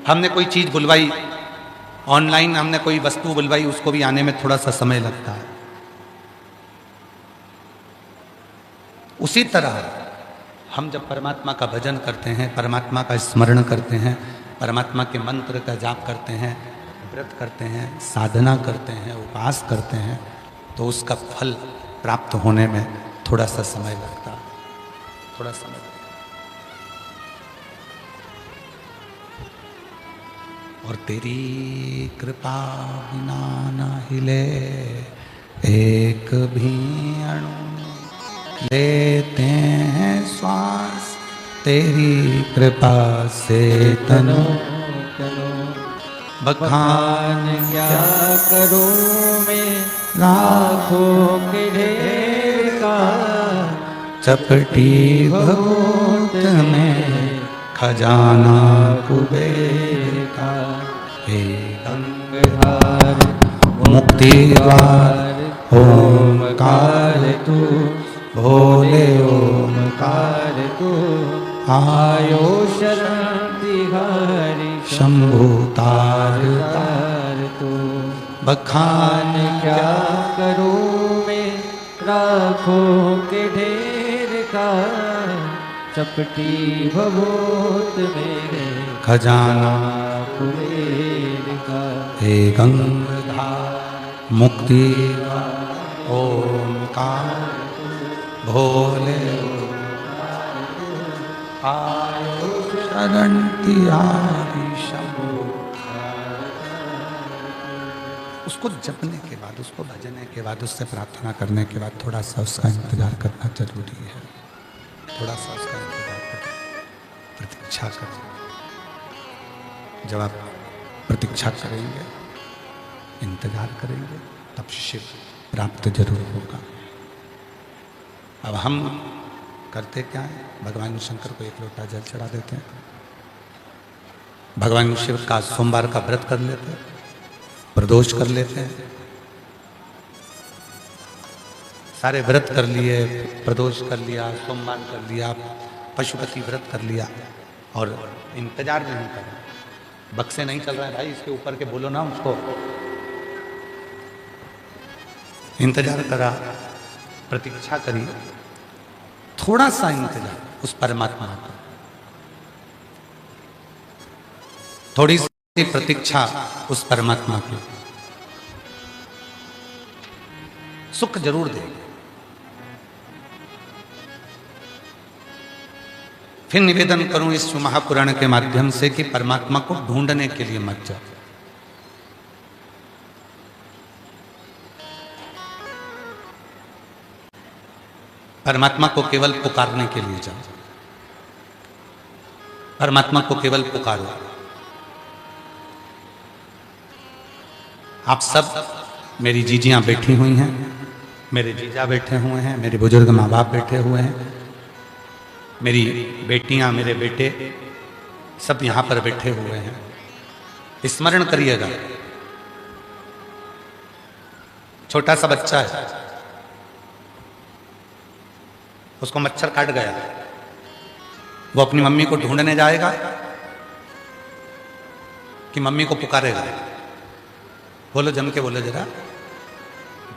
हमने कोई चीज बुलवाई ऑनलाइन, हमने कोई वस्तु बुलवाई, उसको भी आने में थोड़ा सा समय लगता है। उसी तरह हम जब परमात्मा का भजन करते हैं, परमात्मा का स्मरण करते हैं, परमात्मा के मंत्र का जाप करते हैं, व्रत करते हैं, साधना करते हैं, उपवास करते हैं, तो उसका फल प्राप्त होने में थोड़ा सा समय लगता है, थोड़ा समय लगता है। और तेरी कृपा बिना न हिले एक भी अणु, लेते हैं श्वास तेरी कृपा से तनो तनो। बखान क्या करूं मैं लाखों के ढेर का, चपटी भभूत में खजाना कुबेर का। हे गंगाधार मुक्ति द्वार ओमकार तू, भोले ओमकार तू, आयो शरण तिहारी शंभु तार तार तू। बखान क्या करूं मैं लाखों के ढेर का, चपटी भभूत में खजाना कुबेर का। हे गंगाधार मुक्ति ओमकार भोले आयो शरण तिहारी शंभु। उसको जपने के बाद, उसको भजने के बाद, उससे प्रार्थना करने के बाद थोड़ा सा उसका इंतजार करना जरूरी है। थोड़ा सा उसका इंतजार करें, प्रतीक्षा करें। जब आप प्रतीक्षा करेंगे, इंतजार करेंगे, तब शिव प्राप्त जरूर होगा। अब हम करते क्या है, भगवान शंकर को एक लोटा जल चढ़ा देते हैं, भगवान शिव का सोमवार का व्रत कर लेते हैं, प्रदोष कर लेते हैं, सारे व्रत कर लिए, प्रदोष कर लिया, सोमवार कर लिया, पशुपति व्रत कर लिया, और इंतजार नहीं कर रहे। बक्से नहीं चल रहा है भाई, इसके ऊपर के बोलो ना उसको। इंतजार करा, प्रतीक्षा करी, थोड़ा सा इंतजार उस परमात्मा का, थोड़ी सी प्रतीक्षा उस परमात्मा की, सुख जरूर देगा। फिर निवेदन करूं इस महापुराण के माध्यम से कि परमात्मा को ढूंढने के लिए मत जाओ, परमात्मा को केवल पुकारने के लिए जाओ, परमात्मा को केवल पुकारो। आप सब, मेरी जीजियां बैठी हुई हैं, मेरे जीजा बैठे हुए हैं, मेरे बुजुर्ग माँ बाप बैठे हुए हैं, मेरी बेटियां, मेरे बेटे सब यहां पर बैठे हुए हैं। स्मरण करिएगा, छोटा सा बच्चा है, उसको मच्छर काट गया, वो अपनी मम्मी को ढूंढने जाएगा कि मम्मी को पुकारेगा? बोलो, जम के बोलो जरा,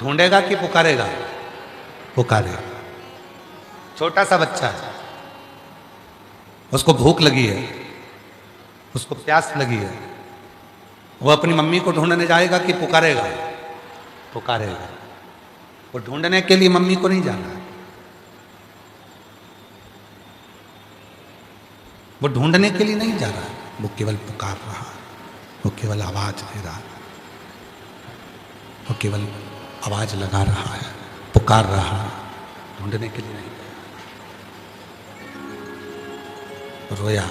ढूंढेगा कि पुकारेगा? पुकारेगा। छोटा सा बच्चा है, उसको भूख लगी है, उसको प्यास लगी है, वो अपनी मम्मी को ढूंढने जाएगा कि पुकारेगा? पुकारेगा। वो ढूंढने के लिए मम्मी को नहीं जाना है, वो ढूंढने के लिए नहीं जा रहा है, वो केवल पुकार रहा है, वो केवल आवाज दे रहा है, वो केवल आवाज लगा रहा है, पुकार रहा है, ढूंढने के लिए नहीं। रोया,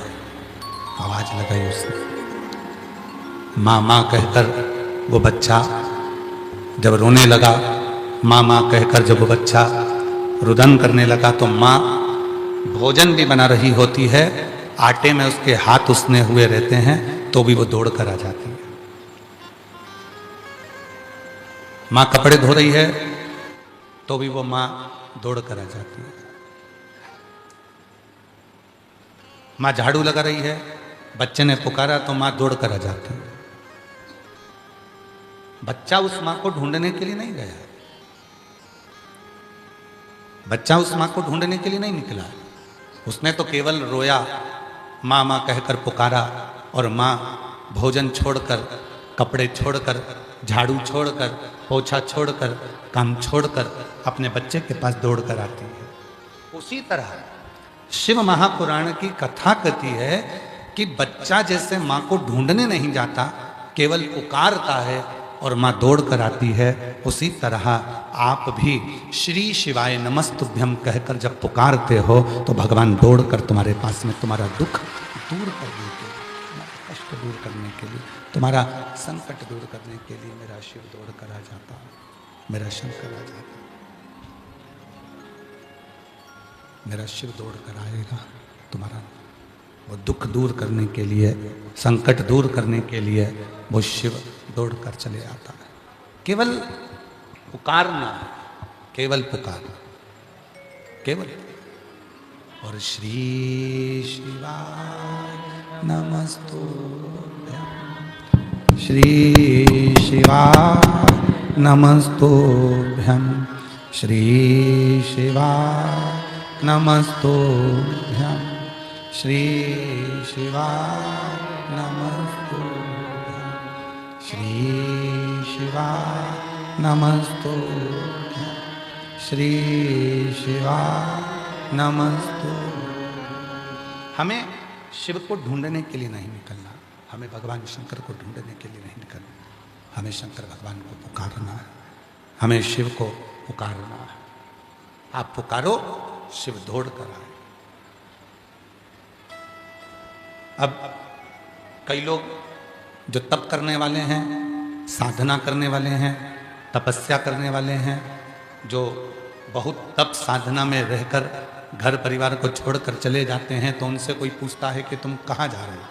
आवाज लगाई उसने, माँ माँ कहकर वो बच्चा जब रोने लगा, माँ माँ कहकर जब वो बच्चा रुदन करने लगा, तो माँ भोजन भी बना रही होती है, आटे में उसके हाथ उसने हुए रहते हैं, तो भी वो दौड़ कर आ जाती है। माँ कपड़े धो रही है, तो भी वो माँ दौड़ कर आ जाती है। माँ झाड़ू लगा रही है, बच्चे ने पुकारा तो माँ दौड़ कर आ जाती है। बच्चा उस माँ को ढूंढने के लिए नहीं गया, बच्चा उस माँ को ढूंढने के लिए नहीं निकला, उसने तो केवल रोया, माँ माँ कहकर पुकारा, और माँ भोजन छोड़कर, कपड़े छोड़कर, झाड़ू छोड़कर, पोछा छोड़कर, काम छोड़कर अपने बच्चे के पास दौड़ कर आती है। उसी तरह शिव महापुराण की कथा कहती है कि बच्चा जैसे माँ को ढूंढने नहीं जाता, केवल पुकारता है और माँ दौड़ कर आती है, उसी तरह आप भी श्री शिवाय नमस्तुभ्यम कहकर जब पुकारते हो तो भगवान दौड़ कर तुम्हारे पास में तुम्हारा दुख दूर करने के लिए, तुम्हारा कष्ट दूर करने के लिए, तुम्हारा संकट दूर करने के लिए मेरा शिव दौड़ कर आ जाता, मेरा शंकर आ जाता, मेरा शिव दौड़ कर आएगा, तुम्हारा वो दुख दूर करने के लिए, संकट दूर करने के लिए वो शिव दौड़ कर चले आता है। केवल पुकारना, केवल पुकार, केवल। और श्री शिवाय नमस्तुभ्यं, श्री शिवाय नमस्तुभ्यं, श्री शिवाय नमस्तुभ्यं, श्री शिवाय नमस्तुभ्यं, श्री शिवाय नमस्तुभ्यं, श्री शिवाय नमस्तुभ्यं। हमें शिव को ढूंढने के लिए नहीं निकलना, हमें भगवान शंकर को ढूंढने के लिए नहीं निकलना, हमें शंकर भगवान को पुकारना है, हमें शिव को पुकारना है। आप पुकारो, शिव दौड़ कर आए। अब कई लोग जो तप करने वाले हैं, साधना करने वाले हैं, तपस्या करने वाले हैं, जो बहुत तप साधना में रहकर घर परिवार को छोड़कर चले जाते हैं, तो उनसे कोई पूछता है कि तुम कहाँ जा रहे हो?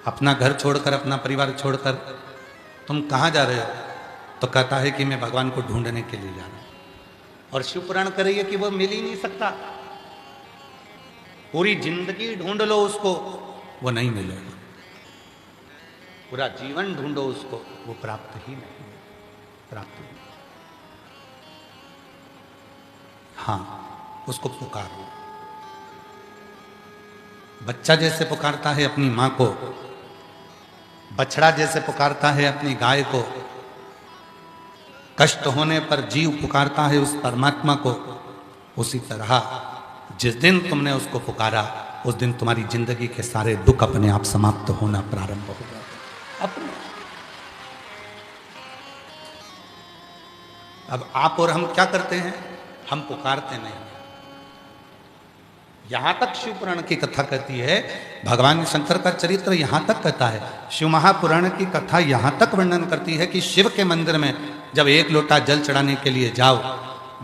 अपना घर छोड़कर, अपना परिवार छोड़कर तुम कहाँ जा रहे हो? तो कहता है कि मैं भगवान को ढूंढने के लिए जा रहा हूं। और शिव पुराण कह रही है कि वो मिल ही नहीं सकता, पूरी जिंदगी ढूंढ लो उसको, वो नहीं मिलेगा, पूरा जीवन ढूंढो उसको, वो प्राप्त ही नहीं, प्राप्त ही। हाँ, उसको पुकारो। बच्चा जैसे पुकारता है अपनी मां को, बछड़ा जैसे पुकारता है अपनी गाय को, कष्ट होने पर जीव पुकारता है उस परमात्मा को, उसी तरह जिस दिन तुमने उसको पुकारा, उस दिन तुम्हारी जिंदगी के सारे दुख अपने आप समाप्त होना प्रारंभ हो जाते अपने। अब आप और हम क्या करते हैं? हम पुकारते नहीं। यहां तक शिव पुराण की कथा कहती है, भगवान शंकर का चरित्र यहां तक कहता है, शिव महापुराण की कथा यहां तक वर्णन करती है कि शिव के मंदिर में जब एक लोटा जल चढ़ाने के लिए जाओ,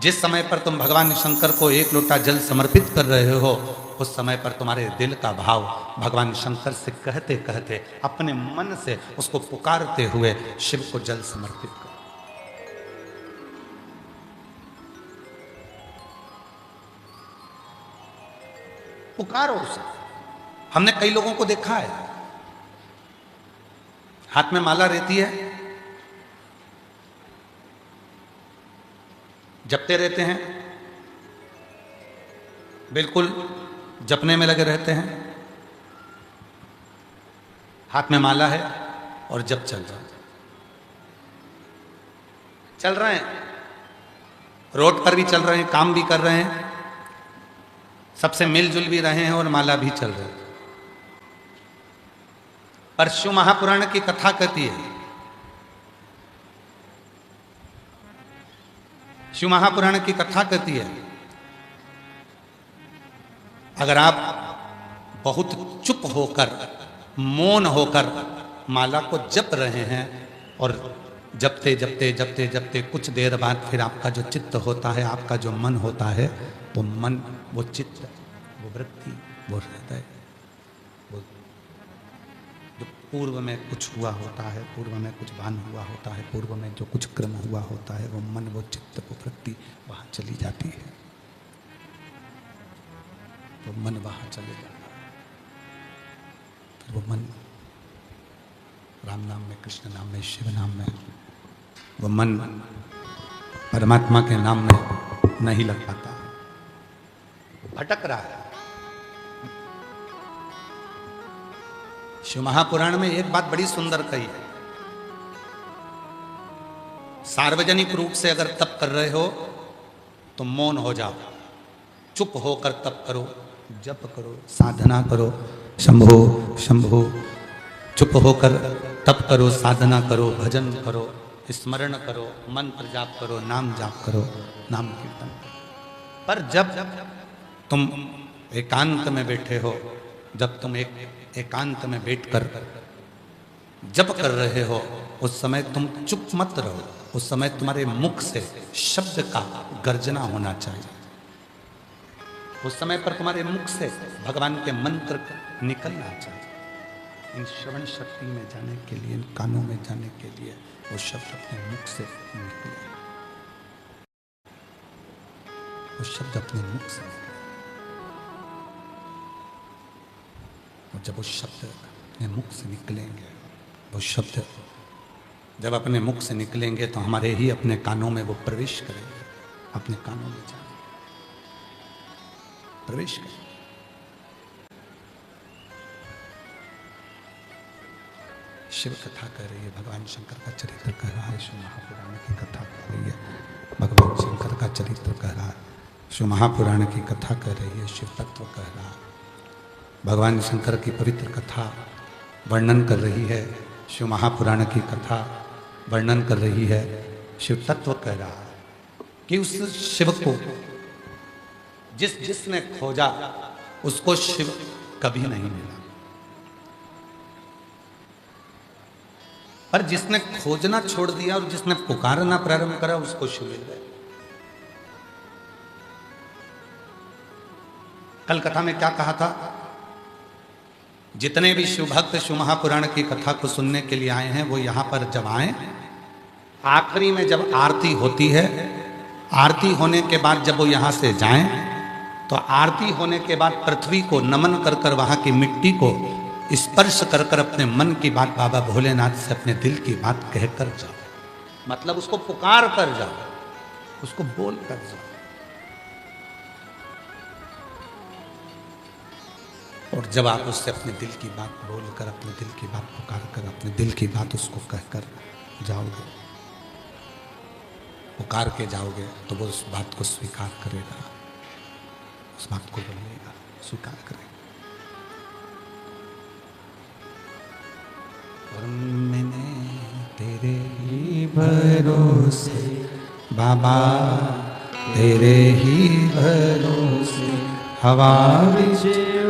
जिस समय पर तुम भगवान शंकर को एक लोटा जल समर्पित कर रहे हो, उस समय पर तुम्हारे दिल का भाव भगवान शंकर से कहते कहते, अपने मन से उसको पुकारते हुए शिव को जल समर्पित करो। पुकारो उसे। हमने कई लोगों को देखा है, हाथ में माला रहती है, जपते रहते हैं, बिल्कुल जपने में लगे रहते हैं, हाथ में माला है और जप चल रहा है, चल रहे हैं, रोड पर भी चल रहे हैं, काम भी कर रहे हैं, सबसे मिलजुल भी रहे हैं और माला भी चल रही है। पर शिव महापुराण की कथा कहती है, शिव महापुराण की कथा कहती है, अगर आप बहुत चुप होकर, मौन होकर माला को जप रहे हैं और जपते जपते जपते जपते कुछ देर बाद फिर आपका जो चित्त होता है, आपका जो मन होता है, वो मन, वो चित्त, वो वृत्ति, वो हृदय, वो जो पूर्व में कुछ हुआ होता है, पूर्व में कुछ भान हुआ होता है, पूर्व में जो कुछ क्रम हुआ होता है, वो मन, वो चित्त, वो वृत्ति वहाँ चली जाती है, वो मन वहाँ चले जाता है। वो मन राम नाम में, कृष्ण नाम में, शिव नाम में, वो मन परमात्मा के नाम में नहीं लग पाता, भटक रहा है। शिव महापुराण में एक बात बड़ी सुंदर कही है, सार्वजनिक रूप से अगर तप कर रहे हो तो मौन हो जाओ, चुप होकर तप करो, जप करो, साधना करो, शंभो शंभो, चुप होकर तप करो, साधना करो, भजन करो, स्मरण करो, मंत्र जाप करो, नाम जाप करो, नाम कीर्तन करो। पर जब तुम एकांत में बैठे हो, जब तुम एकांत में बैठकर जप कर रहे हो, उस समय तुम चुप मत रहो, उस समय तुम्हारे मुख से शब्द का गर्जना होना चाहिए। उस समय पर तुम्हारे मुख से भगवान के मंत्र निकलना चाहिए। इन श्रवण शक्ति में जाने के लिए, इन कानों में जाने के लिए वो शब्द अपने मुख से निकले, वो शब्द अपने मुख से निकले। और जब वो शब्द अपने मुख से निकलेंगे, वो शब्द जब अपने मुख से निकलेंगे तो हमारे ही अपने कानों में वो प्रवेश करेंगे, अपने कानों में जाएंगे, प्रवेश करेंगे। शिव कथा कह रही है, भगवान शंकर का चरित्र कह रहा है, शिव महापुराण की कथा कह रही है, भगवान शंकर का चरित्र कह रहा है, शिव महापुराण की कथा कह रही है, शिव तत्व कह रहा है, भगवान शंकर की पवित्र कथा वर्णन कर रही है, शिव महापुराण की कथा वर्णन कर रही है, शिव तत्व कह रहा है कि उस शिव को जिसने खोजा उसको शिव कभी नहीं मिला, पर जिसने खोजना छोड़ दिया और जिसने पुकारना प्रारंभ करा उसको शिव मिल गया। कल कथा में क्या कहा था? जितने भी शिव भक्त शिव महापुराण की कथा को सुनने के लिए आए हैं वो यहां पर जब आए, आखिरी में जब आरती होती है, आरती होने के बाद जब वो यहां से जाएं तो आरती होने के बाद पृथ्वी को नमन कर कर, वहां की मिट्टी को स्पर्श कर कर अपने मन की बात बाबा भोलेनाथ से अपने दिल की बात कहकर जाओ, मतलब उसको पुकार कर जाओ, उसको बोल कर जाओ। और जब आप उससे अपने दिल की बात बोलकर, अपने दिल की बात पुकार कर, अपने दिल की बात उसको कहकर जाओगे, पुकार के जाओगे, तो वो उस बात को स्वीकार करेगा, उस बात को बोलेगा, स्वीकार करेगा। और मैंने तेरे ही भरोसे बाबा, तेरे ही भरोसे हवा विच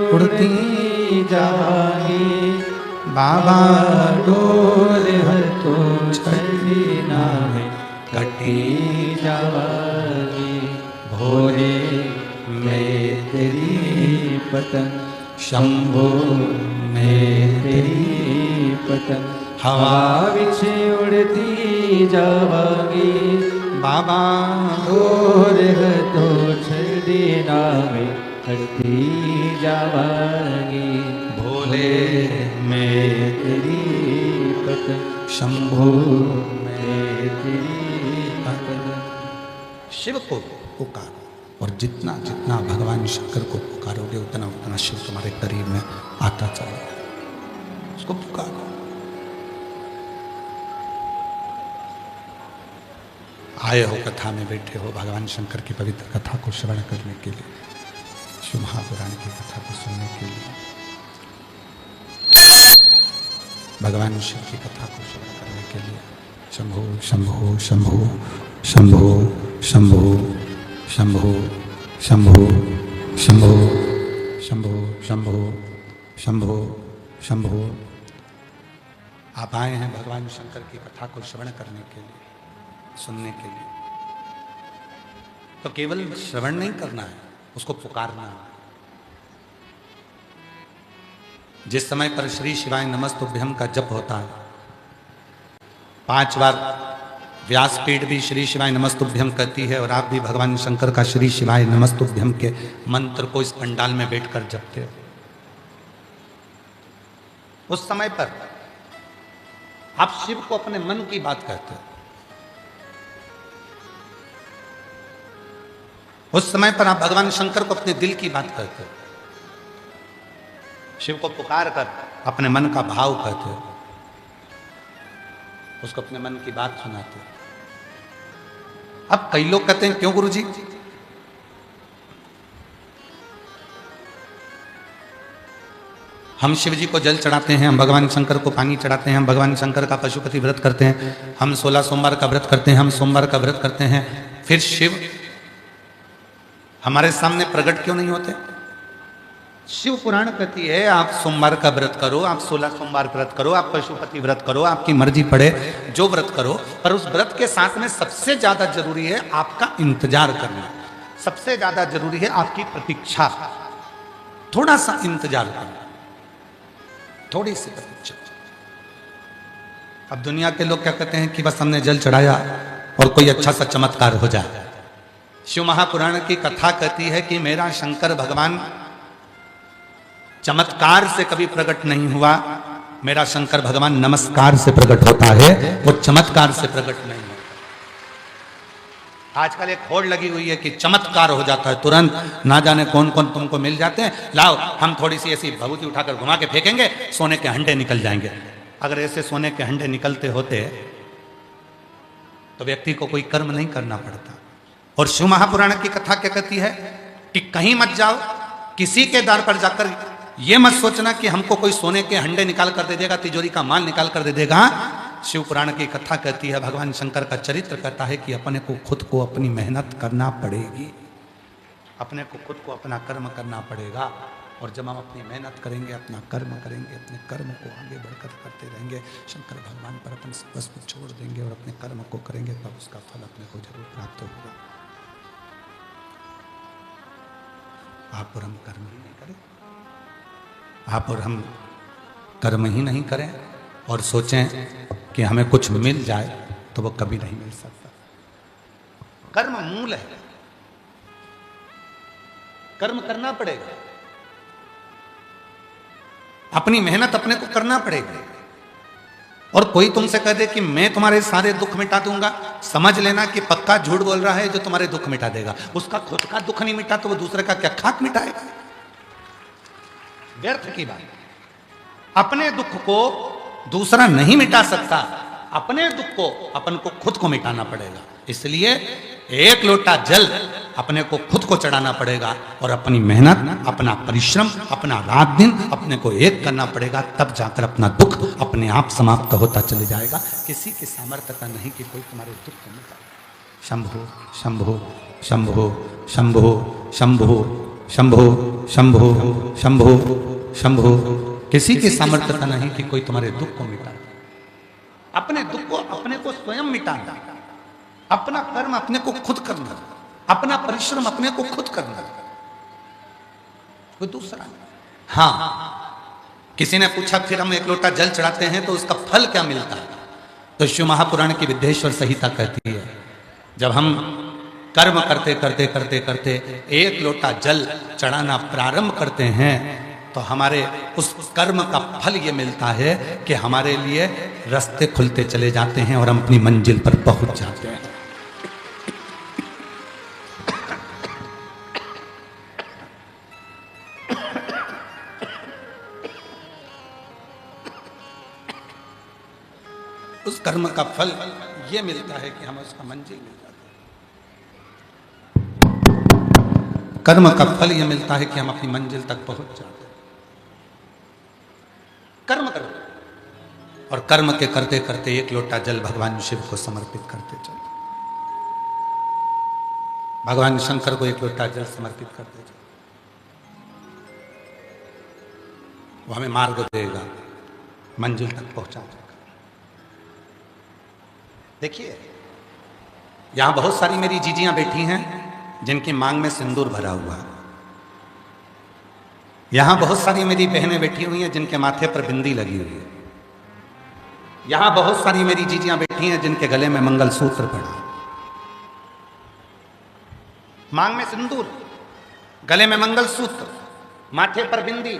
उड़ती जाएगी बाबा, डोर है तो छड़ी ना में कटी जाएगी, भोरे मैं तेरी पतंग, शंभो मैं तेरी पतंग, हवा विच उड़ती जाएगी बाबा, डोर है तो छड़ी ना में कटी जाएगी, भोले मैं तेरी पतंग, शंभो मैं तेरी पतंग। शिव को पुकारो, और जितना जितना भगवान शंकर को पुकारोगे उतना उतना शिव तुम्हारे करीब में आता चलेगा। उसको पुकारो। आए हो कथा में, बैठे हो भगवान शंकर की पवित्र कथा को श्रवण करने के लिए, शिव महापुराण की कथा को सुनने के लिए, भगवान शिव की कथा को श्रवण करने के लिए, शंभो शंभो शंभो शंभो शंभो शंभो शंभो शंभो शंभो शंभो शंभो शंभो। आप आए हैं भगवान शंकर की कथा को श्रवण करने के लिए, सुनने के लिए, तो केवल श्रवण नहीं करना है, उसको पुकारना है। जिस समय पर श्री शिवाय नमस्तुभ्यम का जप होता है, 5 बार व्यासपीठ भी श्री शिवाय नमस्तुभ्यम कहती है, और आप भी भगवान शंकर का श्री शिवाय नमस्तुभ्यम के मंत्र को इस पंडाल में बैठकर जपते हो। उस समय पर आप शिव को अपने मन की बात कहते हो। उस समय पर आप भगवान शंकर को अपने दिल की बात कहते हो। शिव को पुकार कर अपने मन का भाव कहते हो, उसको अपने मन की बात सुनाते हो। अब कई लोग कहते हैं क्यों गुरुजी, हम शिव जी को जल चढ़ाते हैं, हम भगवान शंकर को पानी चढ़ाते हैं, हम भगवान शंकर का पशुपति व्रत करते हैं, हम 16 सोमवार का व्रत करते हैं, हम सोमवार का व्रत करते हैं, फिर शिव हमारे सामने प्रकट क्यों नहीं होते? शिव पुराण कहती है आप सोमवार का व्रत करो, आप 16 सोमवार व्रत करो, आप पशुपति व्रत करो, आपकी मर्जी पड़े जो व्रत करो, पर उस व्रत के साथ में सबसे ज्यादा जरूरी है आपका इंतजार करना, सबसे ज्यादा जरूरी है आपकी प्रतीक्षा, थोड़ा सा इंतजार करना, थोड़ी सी प्रतीक्षा। अब दुनिया के लोग क्या कहते हैं कि बस हमने जल चढ़ाया और कोई अच्छा सा चमत्कार हो जाए। शिव महापुराण की कथा कहती है कि मेरा शंकर भगवान चमत्कार से कभी प्रकट नहीं हुआ, मेरा शंकर भगवान नमस्कार से प्रकट होता है, वो चमत्कार से प्रकट नहीं होता। आजकल एक होड़ लगी हुई है कि चमत्कार हो जाता है तुरंत, ना जाने कौन कौन तुमको मिल जाते हैं, लाओ हम थोड़ी सी ऐसी भभूति उठाकर घुमा के फेंकेंगे, सोने के हंडे निकल जाएंगे। अगर ऐसे सोने के हंडे निकलते होते तो व्यक्ति को कोई कर्म नहीं करना पड़ता। और शिव महापुराण की कथा क्या कहती है कि कहीं मत जाओ, किसी के द्वार पर जाकर ये मत सोचना कि हमको कोई सोने के हंडे निकाल कर दे देगा, तिजोरी का माल निकाल कर दे देगा। शिव पुराण की कथा कहती है, भगवान शंकर का चरित्र कहता है कि अपने को खुद को अपनी मेहनत करना पड़ेगी, अपने को खुद को अपना कर्म करना पड़ेगा। और जब हम अपनी मेहनत करेंगे, अपना कर्म करेंगे, अपने कर्म को आगे बढ़कर करते रहेंगे, शंकर भगवान पर अपन सर्वस्व छोड़ देंगे और अपने कर्म को करेंगे, तब उसका फल अपने को जरूर प्राप्त होगा। आप और हम कर्म ही नहीं करें, आप और हम कर्म ही नहीं करें और सोचें कि हमें कुछ मिल जाए, तो वो कभी नहीं मिल सकता। कर्म मूल है, कर्म करना पड़ेगा, अपनी मेहनत अपने को करना पड़ेगी। और कोई तुमसे कह दे कि मैं तुम्हारे सारे दुख मिटा दूंगा, समझ लेना कि पक्का झूठ बोल रहा है जो तुम्हारे दुख मिटा देगा। उसका खुद का दुख नहीं मिटा तो वो दूसरे का क्या खाक मिटाएगा? व्यर्थ की बात। अपने दुख को दूसरा नहीं मिटा सकता, अपने दुख को अपन को खुद को मिटाना पड़ेगा। इसलिए एक लोटा जल अपने को खुद को चढ़ाना पड़ेगा और अपनी मेहनत, अपना परिश्रम, अपना रात दिन अपने को एक करना पड़ेगा, तब जाकर अपना दुख अपने आप समाप्त होता चले जाएगा। किसी की सामर्थ्य का नहीं कि कोई तुम्हारे दुख को मिटाए। शंभो शंभो शंभो शंभो शंभो शंभो शंभो शंभो शंभो। किसी की सामर्थ्य का नहीं कि कोई तुम्हारे दुख को मिटाए। अपने दुख को अपने को स्वयं मिटाना, अपना कर्म अपने को खुद करना, अपना परिश्रम अपने को खुद करना, कोई दूसरा नहीं। हाँ, किसी ने पूछा फिर हम एक लोटा जल चढ़ाते हैं तो उसका फल क्या मिलता है? तो शिव महापुराण की विद्येश्वर संहिता कहती है, जब हम कर्म करते करते करते करते एक लोटा जल चढ़ाना प्रारंभ करते हैं तो हमारे उस कर्म का फल ये मिलता है कि हमारे लिए रास्ते खुलते चले जाते हैं और हम अपनी मंजिल पर पहुंच जाते हैं। उस कर्म का फल ये मिलता है कि हमें उसका मंजिल मिल जाता है। कर्म का फल ये मिलता है कि हम अपनी मंजिल तक पहुंच जाते हैं। कर्म करो और कर्म के करते करते एक लोटा जल भगवान शिव को समर्पित करते चलो, भगवान शंकर को एक लोटा जल समर्पित करते चलो, वो हमें मार्ग देगा, मंजिल तक पहुंचा देगा। देखिए, यहां बहुत सारी मेरी जीजियां बैठी हैं जिनकी मांग में सिंदूर भरा हुआ है। यहां बहुत सारी मेरी बहनें बैठी हुई हैं जिनके माथे पर बिंदी लगी हुई है। यहां बहुत सारी मेरी जीजियां बैठी हैं जिनके गले में मंगलसूत्र पड़ा है। मांग में सिंदूर, गले में मंगलसूत्र, माथे पर बिंदी,